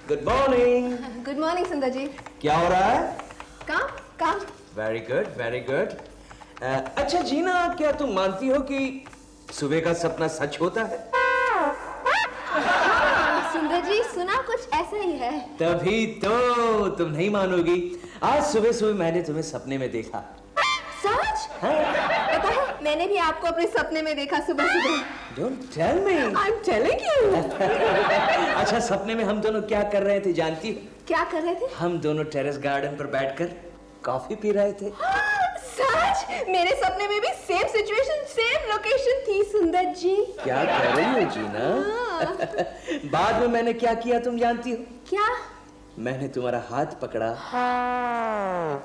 Good morning. Good morning सुंदर जी। क्या हो रहा है? काम काम। Very good very good. अच्छा जीना, क्या तुम मानती हो कि सुबह का सपना सच होता है? सुंदर जी सुना कुछ ऐसा ही है। तभी तो तुम नहीं मानोगी। आज सुबह सुबह मैंने तुम्हें सपने में देखा। सच? पता है मैंने भी आपको अपने सपने में देखा सुबह सुबह। Don't tell me. I'm telling you. अच्छा, सपने में हम दोनों क्या कर रहे थे जानती हो? क्या कर रहे थे? हम दोनों टेरेस गार्डन पर बैठकर कॉफी पी रहे थे। सच? मेरे सपने में भी सेम सिचुएशन सेम लोकेशन थी सुंदर जी। क्या कर रही हो जीना? बाद में मैंने क्या किया तुम जानती हो? क्या? मैंने तुम्हारा हाथ पकड़ा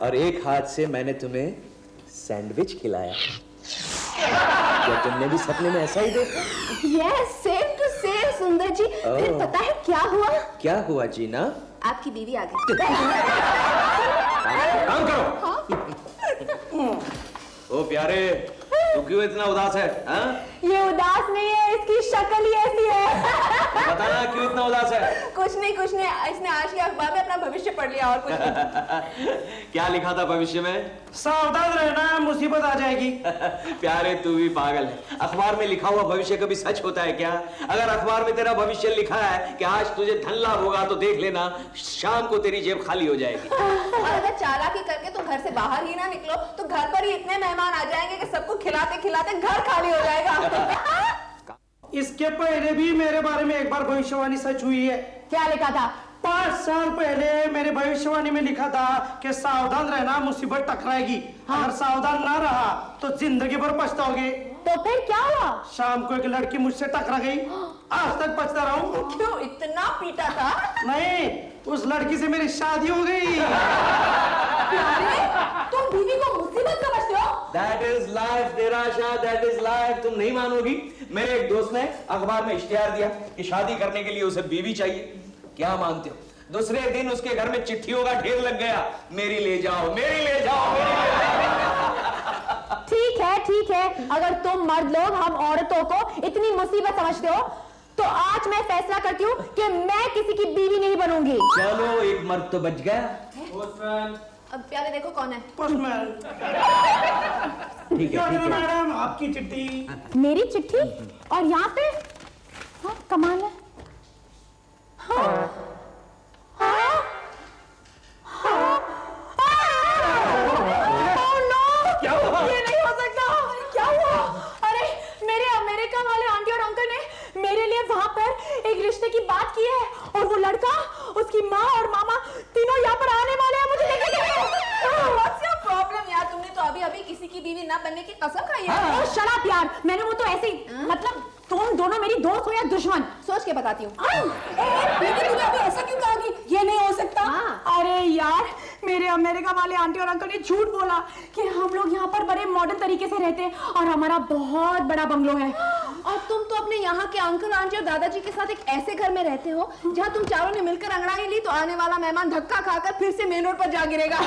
और एक हाथ से मैंने तुम्हें सैंडविच खिलाया। क्या तुमने भी सपने में ऐसा ही देखा? Yes, same to same सुंदर जी। फिर पता है क्या हुआ? क्या हुआ जीना? आपकी बीवी आ गई। काम करो। ओ प्यारे, तू क्यों इतना उदास है? हाँ? ये उदास नहीं है, इसकी शक्ल ही ऐसी है। बताना क्यों इतना उदास है? कुछ नहीं इसने आज के अखबार में अपना भविष्य पढ़ लिया और कुछ नहीं। क्या लिखा था भविष्य में? सावधान रहना, मुसीबत आ जाएगी। प्यारे तू भी पागल है। अखबार में लिखा हुआ भविष्य कभी सच होता है क्या? अगर अखबार में तेरा भविष्य लिखा है कि आज तुझे धन लाभ होगा तो देख लेना शाम को तेरी जेब खाली हो जाएगी। और अगर चालाकी करके तुम घर से बाहर ही ना निकलो तो घर पर ही इतने मेहमान आ जाएंगे कि सबको खिलाते खिलाते घर खाली हो जाएगा। इसके पहले भी मेरे बारे में एक बार भविष्यवाणी सच हुई है। क्या लिखा था? 5 साल पहले मेरे भविष्यवाणी में लिखा था कि सावधान रहना, मुसीबत टकराएगी। अगर सावधान ना रहा तो जिंदगी भर पछताओगे। तो फिर क्या हुआ? शाम को एक लड़की मुझसे टकरा गई। आज तक पछता रहा हूँ। क्यों इतना पीटा था? नहीं, उस लड़की से मेरी शादी हो गई। तुम बीवी को मुसीबत समझते हो? That is life, निराशा, that is life। तुम नहीं मानोगी, मेरे एक दोस्त ने अखबार में इश्तिहार दिया कि शादी करने के लिए उसे बीवी चाहिए। क्या मानते हो? दूसरे दिन उसके घर में चिट्ठियों का ढेर लग गया। मेरी ले जाओ, मेरी ले जाओ, मेरी ले जाओ। ठीक है। अगर तुम मर्द लोग हम औरतों को इतनी मुसीबत समझते हो तो आज मैं फैसला करती हूँ कि मैं किसी की बीवी नहीं बनूंगी। चलो, एक मर्द तो बच गया। अब प्यारे देखो कौन है। पोस्टमैन। ठीक है। मैडम, आपकी चिट्ठी। मेरी चिट्ठी और यहाँ पे? हाँ, कमाल है। हाँ। क्या हुआ? ये नहीं हो सकता। क्या हुआ? अरे मेरे अमेरिका वाले आंटी और अंकल ने मेरे लिए वहां पर एक रिश्ते की बात की है और वो लड़का, उसकी माँ और मामा तीनों यहाँ पर आने वाले हैं मुझे देखने के लिए। What's your problem यार? तुमने तो अभी किसी की बीवी ना बनने की कसम खाई है। ओह शट अप यार, मैंने वो तो ऐसे ही मतलब तुम दोनों मेरी दोस्त हो या दुश्मन? सोच के बताती हूँ। लेकिन तूने अभी ऐसा क्यों कहा कि ये नहीं हो सकता? अरे यार, मेरे अमेरिका वाले आंटी और अंकल ने झूठ बोला कि हम लोग यहाँ पर बड़े मॉडर्न तरीके से रहते हैं और हमारा बहुत बड़ा बंगलो है। और तुम तो अपने यहाँ के अंकल आंटी और दादाजी के साथ एक ऐसे घर में रहते हो जहाँ तुम चारों ने मिलकर अंगड़ाई ली तो आने वाला मेहमान धक्का खाकर फिर से मेन रोड पर जा गिरेगा।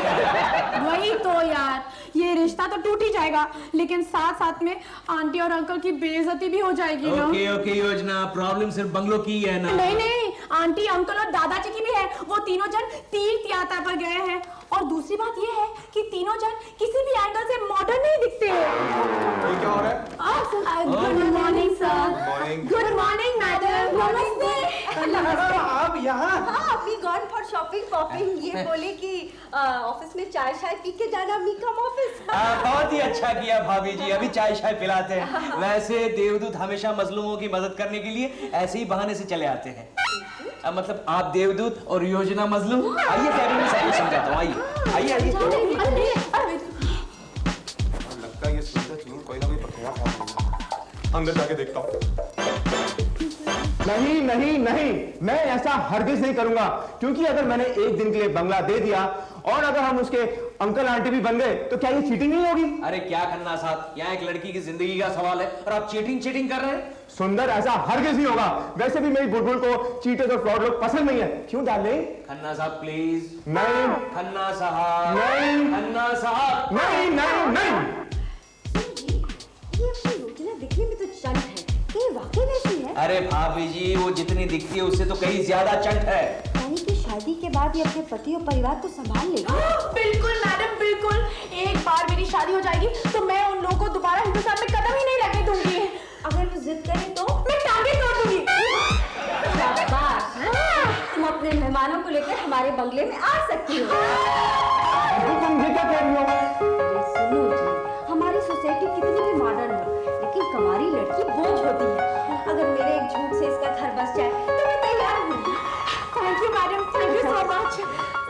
वही तो यार, ये रिश्ता तो टूट ही जाएगा लेकिन साथ साथ में आंटी और अंकल की बेइज्जती भी हो जाएगी ना। ओके योजना, प्रॉब्लम सिर्फ बंगलो की है ना? नहीं, आंटी अंकल और दादाजी की भी है। वो तीनों जन तीर्थ यात्रा पर गए हैं और दूसरी बात ये है कि तीनों जन किसी भी एंगल से मॉडर्न नहीं दिखते। ये क्या हो रहा है? Good morning sir. Morning. Good morning madam. नमस्ते। मैडम, आप यहाँ? हाँ, अभी गॉन फॉर शॉपिंग। ये बोले कि ऑफिस में चाय पी के जाना। मी कम ऑफिस। बहुत ही अच्छा किया भाभी जी, अभी चाय पिलाते हैं। वैसे देवदूत हमेशा मजलूमों की मदद करने के लिए ऐसे ही बहाने से चले आते हैं। मतलब आप देवदूत और योजना मजलूम। आइए कैबिन में सब कुछ समझाता हूँ। आइए। लगता है ये सुनते चुन कोई ना कोई पकड़ा खा। अंदर जाके देखता हूँ। नहीं, मैं ऐसा हरगिज नहीं करूंगा, क्योंकि अगर मैंने एक दिन के लिए बंगला दे दिया और अगर हम उसके अंकल आंटी भी बन गए तो क्या ये चीटिंग नहीं होगी? अरे क्या खन्ना साहब, यहाँ एक लड़की की जिंदगी का सवाल है और आप चीटिंग कर रहे हैं। सुंदर, ऐसा हरगिज नहीं होगा। वैसे भी मेरी बुलबुल को चीटर और फ्रॉड लोग पसंद नहीं है। क्यों डार्लिंग? खन्ना साहब प्लीज। नहीं, खन्ना साहब नहीं, खन्ना साहब नहीं। ये अपनी योजना दिखने में तो चंट है, ये वाकई वैसी है? अरे भाभी जी, वो जितनी दिखती है उससे तो कहीं ज्यादा चंट है। यानी कि शादी के बाद ये अपने पति और परिवार को संभाल लेगी। बिल्कुल मैडम बिल्कुल। एक बार मेरी शादी हो जाएगी तो मैं उन लोगों को दोबारा हिंदुस्तान में कदम ही नहीं रखने दूंगी। अगर वो जिद करे तो मैं टांगे तोड़ दूंगी। शाबाश, तुम अपने मेहमानों को लेकर हमारे बंगले में आ सकती हो। तुम ये क्या कह रही हो? अरे सुनो जी, हमारी सोसाइटी कितनी भी मॉडर्न हो, लेकिन कमारी लड़की बोझ होती है। अगर मेरे एक झूठ से इसका घर बस जाए तो मैं तैयार हूँ। Thank you madam, thank you so much.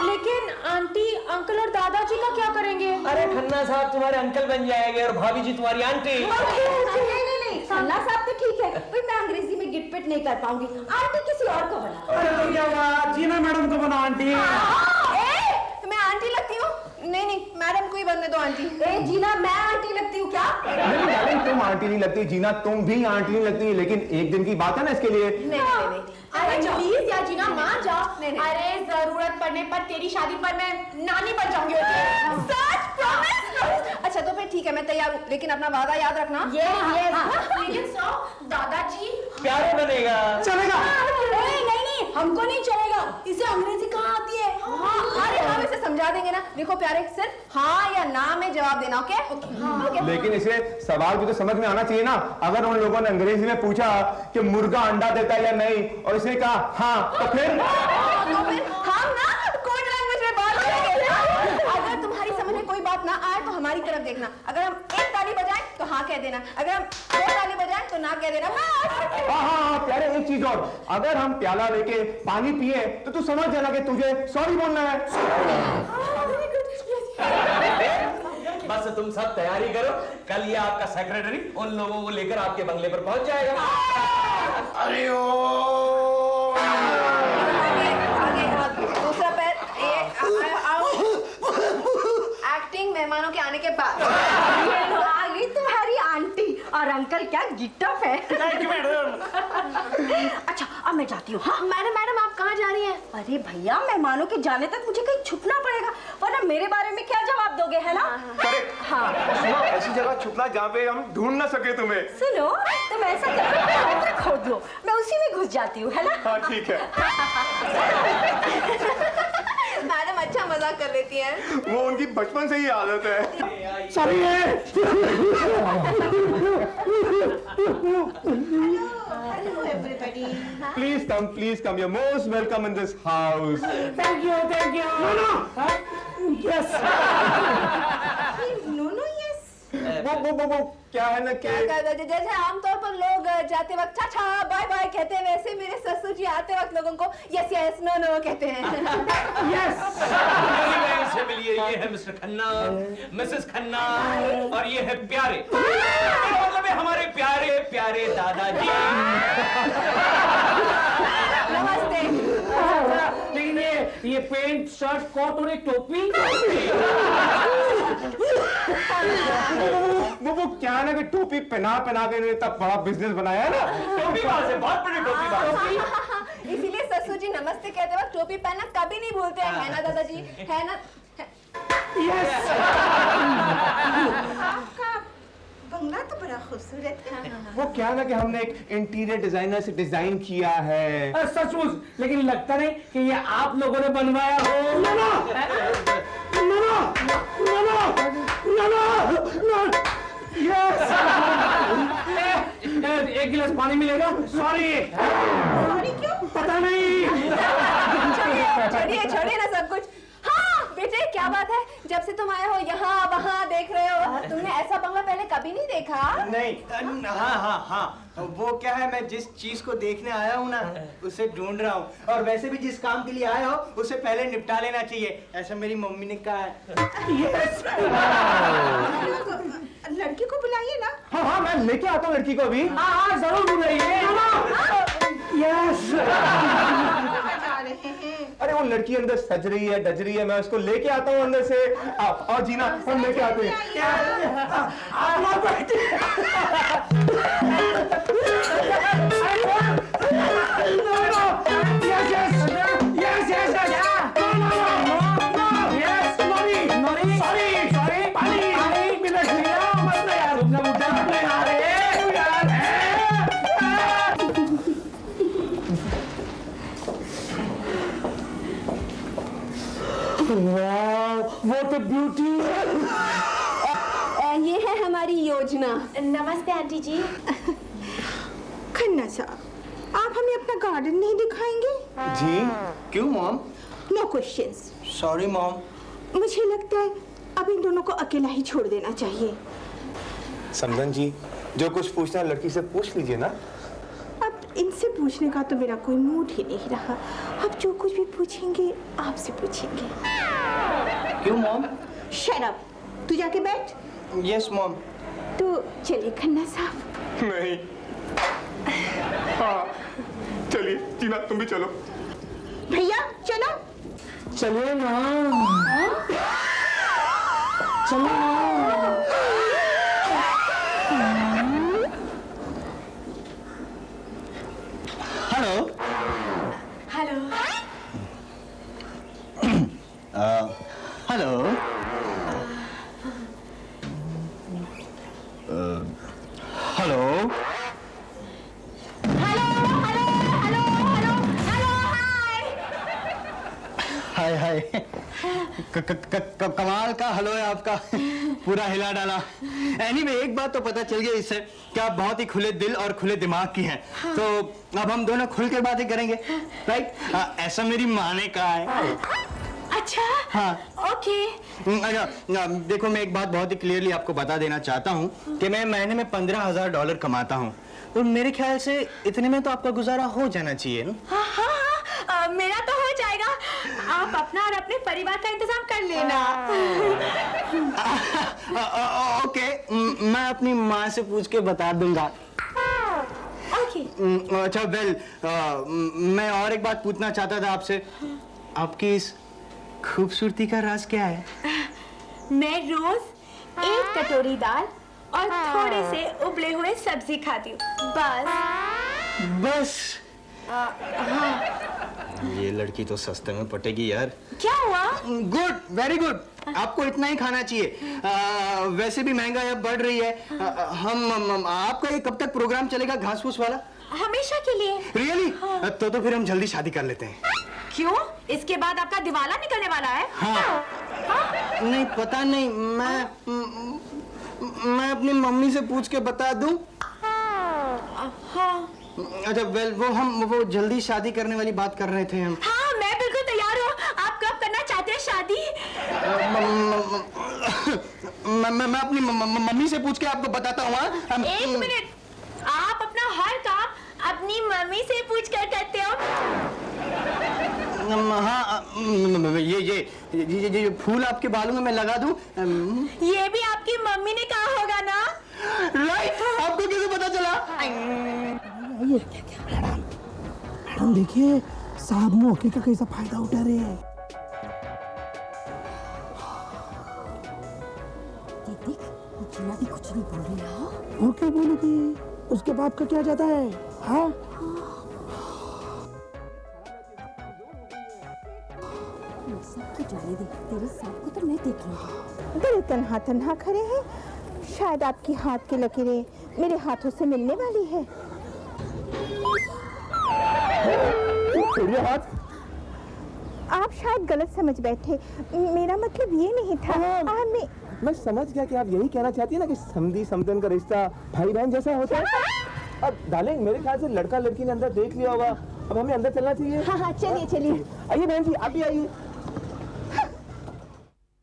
लेकिन आंटी अंकल और दादाजी का क्या करेंगे? अरे खन्ना साहब तुम्हारे अंकल बन जाएंगे और भाभी जी तुम्हारी आंटी। नहीं, खन्ना साहब तो ठीक है, पर मैं अंग्रेजी में गिटपिट नहीं कर पाऊंगी। आंटी किसी और को बना। अरे तो क्या हुआ, जीना मैडम को बना आंटी। मैं आंटी लगती हूँ? नहीं मैडम को ही बनने दो आंटी। ए जीना, मैं आंटी लगती हूँ क्या? नहीं डार्लिंग, तुम आंटी नहीं लगती, जीना तुम भी आंटी नहीं लगती, लेकिन एक दिन की बात है ना इसके लिए। नहीं। अरे प्लीज यार जीना मान जा। अरे जरूरत पड़ने पर तेरी शादी पर मैं नानी बन जाऊंगी। सच प्रॉमिस? अच्छा तो फिर ठीक है, मैं तैयार हूँ, लेकिन अपना वादा याद रखना। लेकिन सो दादाजी प्यारे बनेगा। चलेगा। नहीं, हमको नहीं चलेगा। इसे अंग्रेजी कहाँ आती है? अरे हम इसे समझा देंगे ना। देखो प्यारे, सिर्फ हाँ या ना में जवाब देना। ओके? लेकिन इसे सवाल भी तो समझ में आना चाहिए ना। अगर उन लोगों ने अंग्रेजी में पूछा कि मुर्गा अंडा देता है या नहीं और इसने कहा हाँ, तो फिर हम ना कोड लैंग्वेज में बात करेंगे। अगर तुम्हारी समझ में कोई बात ना आए तो हमारी तरफ देखना। अगर हम एक ताली बजाएं तो हाँ कह देना, अगर हम दो ताली बजाएं तो ना कह देना। हाँ प्यारे, एक चीज और, अगर हम प्याला लेके पानी पिए तो तू समझ जाना कि तुझे सॉरी बोलना है। बस तुम सब तैयारी करो, कल ये आपका सेक्रेटरी उन लोगों को लेकर आपके बंगले पर पहुंच जाएगा। अरे आगे दूसरा पैर एक्टिंग मेहमानों के आने के बाद। आ गई तुम्हारी आंटी और अंकल क्या गिफ्ट है। अच्छा अब मैं जाती हूँ। हाँ मैडम आप कहाँ जा रही हैं? अरे भैया, मेहमानों के जाने तक मुझे कहीं छुपना पड़ेगा, वरना मेरे बारे में क्या जवाब दोगे, है ना? हाँ सुनो, ऐसी जगह छुपना जहाँ पे हम ढूंढ ना सके तुम्हें। सुनो, तुम ऐसा करो, खोद लो, मैं उसी में घुस जाती हूँ, है ना? हाँ ठीक है। मैडम अच्छा मजाक कर लेती हैं। वो उनकी बचपन से ही आदत है। Sorry Please come. You're most welcome in this house. Thank you. No yes. No yes. वो क्या है ना कि जैसे आमतौर पर लोग जाते वक्त टाटा बाय बाय कहते हैं, वैसे मेरे ससुर जी आते वक्त लोगों को यस नो कहते हैं। से मिलिए, ये है मिस्टर खन्ना, मिसेस खन्ना और ये है प्यारे, मतलब है हमारे प्यारे प्यारे दादाजी। नमस्ते। लेकिन ये पेंट शर्ट कोट और एक टोपी। वो क्या है ना कि टोपी पहना के इन्होंने इतना बड़ा बिजनेस बनाया है ना। टोपी बात है, बहुत बड़ी टोपी बात। इसीलिए ससुर जी नमस्ते कहते वक्त टोपी पहनना कभी नहीं भूलते हैं, है ना दादाजी? है ना? यस। आपका बंगला तो बड़ा खूबसूरत है। वो क्या है ना कि हमने एक इंटीरियर डिजाइनर से डिजाइन किया है। सचमुच, लेकिन लगता नहीं कि ये आप लोगों ने बनवाया हो। यस। एक गिलास पानी मिलेगा? सॉरी क्यों? पता नहीं। छोड़िए ना सब कुछ। हाँ बेटे क्या बात है, जब से तुम आए हो यहाँ वहाँ देख रहे हो, तुमने ऐसा बंगला पहले कभी नहीं देखा? नहीं, हाँ, वो क्या है, मैं जिस चीज को देखने आया हूँ ना उसे ढूंढ रहा हूँ, और वैसे भी जिस काम के लिए आया हो उसे पहले निपटा लेना चाहिए, ऐसा मेरी मम्मी ने कहा है। यस। लड़की को बुलाइए ना। हाँ मैं लेके आता हूँ लड़की को अभी। हाँ जरूर बुलाइए। यस। अरे वो लड़की अंदर सज रही है, डज रही है, मैं उसको लेके आता हूँ अंदर से। और जीना हम लेके आते हैं। What a beauty. ये है हमारी योजना। नमस्ते आंटी जी। खन्ना साहब, आप हमें अपना गार्डन नहीं दिखाएंगे? जी क्यों mom? No questions. Sorry mom. मुझे लगता है अब इन दोनों को अकेला ही छोड़ देना चाहिए। समझन जी, जो कुछ पूछना है लड़की से पूछ लीजिए ना। अब इनसे पूछने का तो मेरा कोई मूड ही नहीं रहा। अब जो कुछ भी पूछेंगे आपसे पूछेंगे। क्यों मॉम? Shut up. तू जाके बैठ। Yes mom. तो चलिए खन्ना साहब। नहीं। हाँ चलिए टीना तुम भी चलो। भैया चलो। चलिए ना, चलो ना। हेलो। हेलो। हेलो। हेलो। हाय हाय। कमाल का हेलो है आपका, पूरा हिला डाला। एनीवे एक बात तो पता चल गई इससे कि आप बहुत ही खुले दिल और खुले दिमाग की हैं। तो अब हम दोनों खुल के बातें करेंगे, राइट? ऐसा मेरी माँ ने कहा है। अच्छा। हाँ। ओके। अच्छा देखो, मैं एक बात बहुत ही क्लियरली आपको बता देना चाहता हूँ कि मैं महीने में $15,000 कमाता हूँ, और मेरे ख्याल से इतने में तो आपका गुजारा हो जाना चाहिए ना? हाँ हाँ हाँ, मेरा तो हो जाएगा। आप अपना और अपने परिवार का इंतजाम कर लेना। ओके, मैं अपनी माँ से पूछ के बता दूंगा। ओके। अच्छा वेल, मैं और एक बात पूछना चाहता था आपसे। आपकी इस खूबसूरती का राज क्या है? मैं रोज 1 कटोरी दाल और थोड़े से उबले हुए सब्जी खाती हूँ, बस। बस? ये लड़की तो सस्ते में पटेगी यार। क्या हुआ? Good, very good. आपको इतना ही खाना चाहिए। वैसे भी महंगाई अब बढ़ रही है। आपका ये कब तक प्रोग्राम चलेगा घास फूस वाला? हमेशा के लिए। रियली? तो फिर हम जल्दी शादी कर लेते हैं। क्यों? इसके बाद आपका दिवाला निकलने वाला है? हाँ। नहीं पता नहीं, मैं अपनी मम्मी से पूछ के बता दूं? हाँ। अच्छा वेल, वो जल्दी शादी करने वाली बात कर रहे थे हम। हाँ, मैं बिल्कुल तैयार हूँ। आप कब करना चाहते हैं शादी? मैं अपनी मम्मी से पूछ के आपको बताता हूँ। 1 मिनट। आप अपना हर काम अपनी मम्मी से पूछ कर करते हो? हाँ, ये फूल आपके बालों में मैं लगा दूं? ये भी आपकी मम्मी ने कहा होगा ना? राइट, आपको कैसे पता चला? मैडम देखिए, साहब मौके का कैसा फायदा उठा रहे हैं। देख, जीना भी कुछ नहीं बोल रही है। वो क्या बोलेगी? उसके बाप का क्या जाता है? हाँ? सबको जाने दे, तेरे साथ को तो मैं देख लूंगी। बड़े तन्हा तन्हा खड़े हैं। शायद आपकी हाथ की लकीरें मेरे हाथों से मिलने वाली है। हाथ? आप शायद गलत समझ बैठे। मेरा मतलब ये नहीं था। मैं समझ गया कि आप यही कहना चाहती है ना कि समधी समधन का रिश्ता भाई बहन जैसा होता है। अब डार्लिंग, मेरे ख्याल से लड़का लड़की ने अंदर देख लिया होगा। अब हमें अंदर चलना चाहिए। हाँ हाँ, चलिए चलिए। आइए बहन जी, आप भी आइए।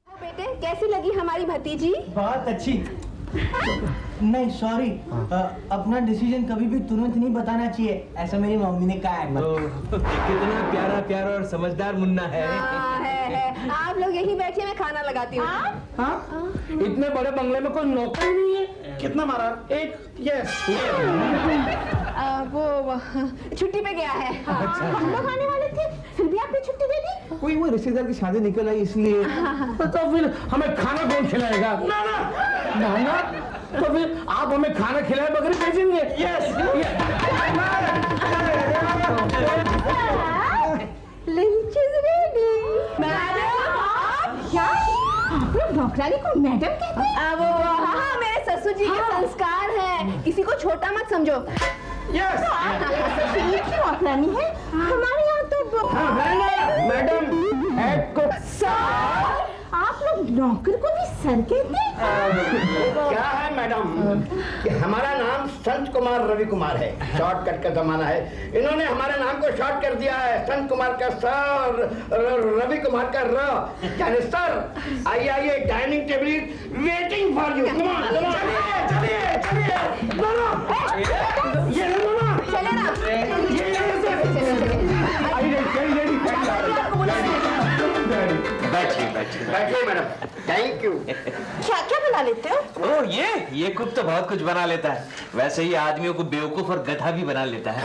बेटे, कैसी लगी हमारी भतीजी? बहुत अच्छी। नहीं सॉरी, अपना डिसीजन कभी भी तुरंत नहीं बताना चाहिए, ऐसा मेरी मम्मी ने कहा है। कितना प्यारा प्यारा और समझदार मुन्ना है। हाँ, है। आप लोग यहीं बैठिए, मैं खाना लगाती हूँ। हाँ? इतने बड़े बंगले में कोई नौकर ही नहीं है। कितना मारा? 1। यस। वो छुट्टी पे गया है। हम लोग आने वाले थे, फिर भी आपने छुट्टी दे दी। कोई वो रिश्तेदार की शादी निकल आई इसलिए। तो फिर हमें खाना कौन खिलाएगा? ना, तो फिर आप हमें खाना खिलाए बगैर भेजेंगे? Yes. Lunch is ready. Madam, क्या आपने नौकरानी को मैडम कहते हैं? हाँ, मेरे ससुर जी के संस्कार हैं, किसी को छोटा मत समझो। यस। ये की नौकरानी है? हमारे यहाँ तो मैडम, हेड को नौकर को भी सर कहते हैं? क्या है मैडम कि हमारा नाम संत कुमार रवि कुमार है, शॉर्टकट का जमाना है। इन्होंने हमारे नाम को शॉर्ट कर दिया है, संत कुमार का सर, रवि कुमार का र। यानी सर आइए आइए, dining table waiting for you. चलिए चलिए चलिए, ये चले ना। बैठिए मैडम, थैंक यू। क्या क्या बना लेते हो? ओ ये कुक तो बहुत कुछ बना लेता है। वैसे ही आदमियों को बेवकूफ और गधा भी बना लेता है।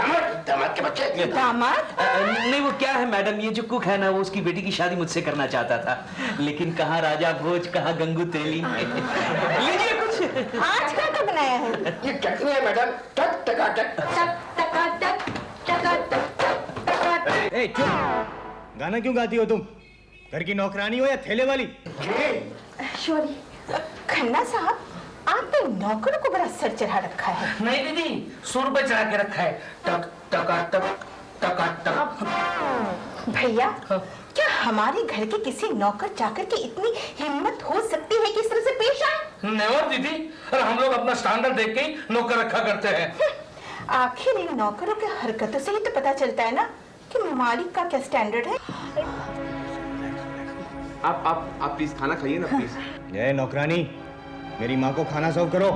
दामाद के बच्चे। दामाद? नहीं, वो क्या है मैडम, ये जो कुक है ना, वो उसकी बेटी की शादी मुझसे करना चाहता था, लेकिन कहाँ राजा भोज, कहाँ गंगू तेली। लीजिए कुछ। आज क्या बनाया है? ये चटनी है मैडम, टक टकाटक। ए चुप, गाना क्यों गाती हो तुम? घर की नौकरानी हो या थैले वाली? सॉरी खन्ना साहब, आपने नौकरों को बड़ा सर चढ़ा रखा है। नहीं दीदी, सुर पे चढ़ा के रखा है, टक टका टक टका टक। भैया, क्या हमारे घर के किसी नौकर चाकर की इतनी हिम्मत हो सकती है कि इस तरह से पेश आए? नेवर दीदी, और हम लोग अपना स्टैंडर्ड देख के ही नौकर रखा करते हैं। आखिर इन नौकरों के हरकतों से ही तो पता चलता है ना कि मालिक का क्या स्टैंडर्ड है। आप प्लीज खाना खाइए ना प्लीज। ये नौकरानी, मेरी माँ को खाना सर्व करो।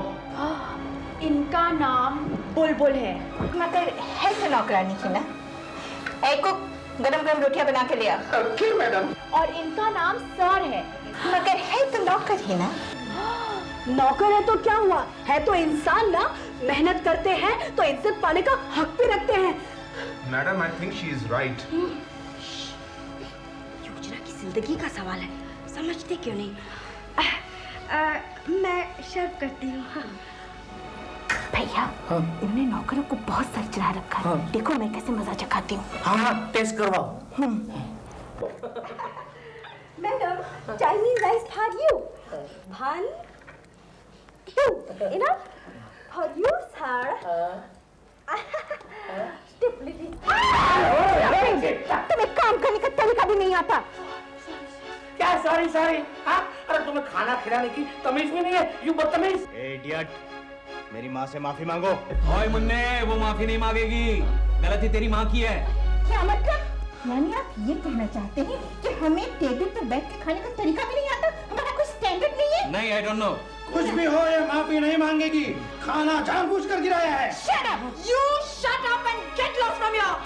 इनका नाम बुलबुल है। मगर है तो नौकरानी की ना। को गरम गरम रोटियां बना के ले आ। Okay madam. और इनका नाम सर है। मगर है तो नौकर ही ना। नौकर है तो क्या हुआ, है तो इंसान ना। मेहनत करते हैं तो इज्जत पाने का हक भी रखते हैं। Madam I think she is right. योजना की जिंदगी का सवाल है, समझते क्यों नहीं? मैं शर्व करती हूँ। भैया, इन्होंने नौकरों को बहुत सर चढ़ा रखा है। देखो मैं कैसे मजा चखाती हूँ। हाँ, टेस्ट करवाओ। Madam, Chinese rice for you. 1 2 enough for you sir. तुम्हें काम करने का तरीका भी नहीं आता। क्या सॉरी सॉरी? अरे तुम्हें खाना खिलाने की तमीज भी नहीं है, यू बदतमीज। इडियट, मेरी माँ से माफी मांगो। ओए मुन्ने, वो माफी नहीं मांगेगी, गलती तेरी माँ की है। क्या मतलब? यानी आप ये कहना चाहते हैं कि हमें टेबल पर बैठ के खाने का तरीका भी नहीं आता? हमारा कोई स्टैंडर्ड नहीं है? नहीं, आई डोंट नो। कुछ भी हो, ये माफी नहीं मांगेगी। खाना जानबूझकर गिराया है। Shut up! You shut up and get lost from here!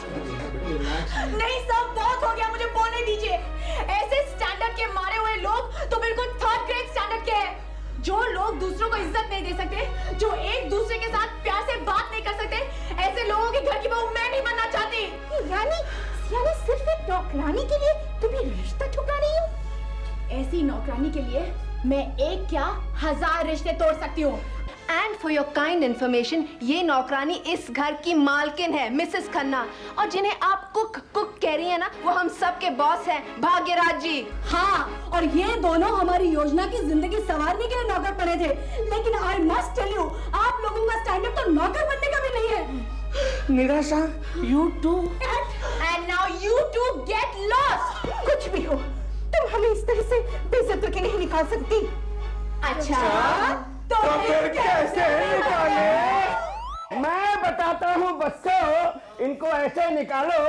नहीं सब बहुत हो गया, मुझे बोलने दीजिए। ऐसे स्टैंडर्ड के मारे हुए लोग तो बिल्कुल 3rd ग्रेड स्टैंडर्ड के हैं। जो लोग दूसरों को इज्जत नहीं दे सकते, जो एक दूसरे के साथ प्यार से बात नहीं कर सकते, ऐसे लोगों के घर की बहू मैं नहीं बनना चाहती। यानी सिर्फ एक नौकरानी के लिए तुम्हें रिश्ता ठुकरा रही हो? ऐसी नौकरानी के लिए मैं एक क्या 1000 रिश्ते तोड़ सकती हूँ। And for your kind information, ये नौकरानी इस घर की मालकिन है, मिसेस खन्ना। और जिन्हें आप कुक कह रही है ना, वो हम सब के बॉस हैं, भाग्यराज जी। हाँ, और ये दोनों हमारी योजना की जिंदगी संवारने के लिए नौकर बने थे। लेकिन आई मस्ट टेल यू, आप लोगों का स्टैंडर्ड तो नौकर बनने का भी नहीं है। निराशा, you too। And now you two get lost। कुछ भी हो, तुम हमें इस तरह से बेइज्जत करके नहीं निकाल सकती। अच्छा, तो फिर कैसे निकाले? मैं बताता हूँ बच्चों, इनको ऐसे निकालो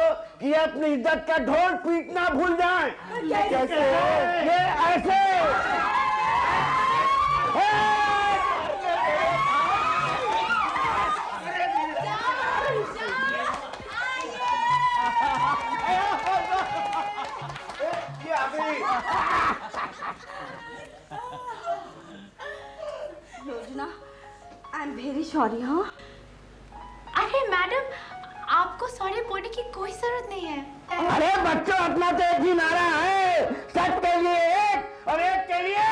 कि अपनी इज्जत का ढोल पीटना भूल जाएं। कैसे? ये ऐसे। योजना, आई एम वेरी सॉरी। हाँ, अरे मैडम, आपको सॉरी बोलने की कोई जरूरत नहीं है। अरे बच्चों, अपना तो एक ही नारा है, सब के लिए एक और एक के लिए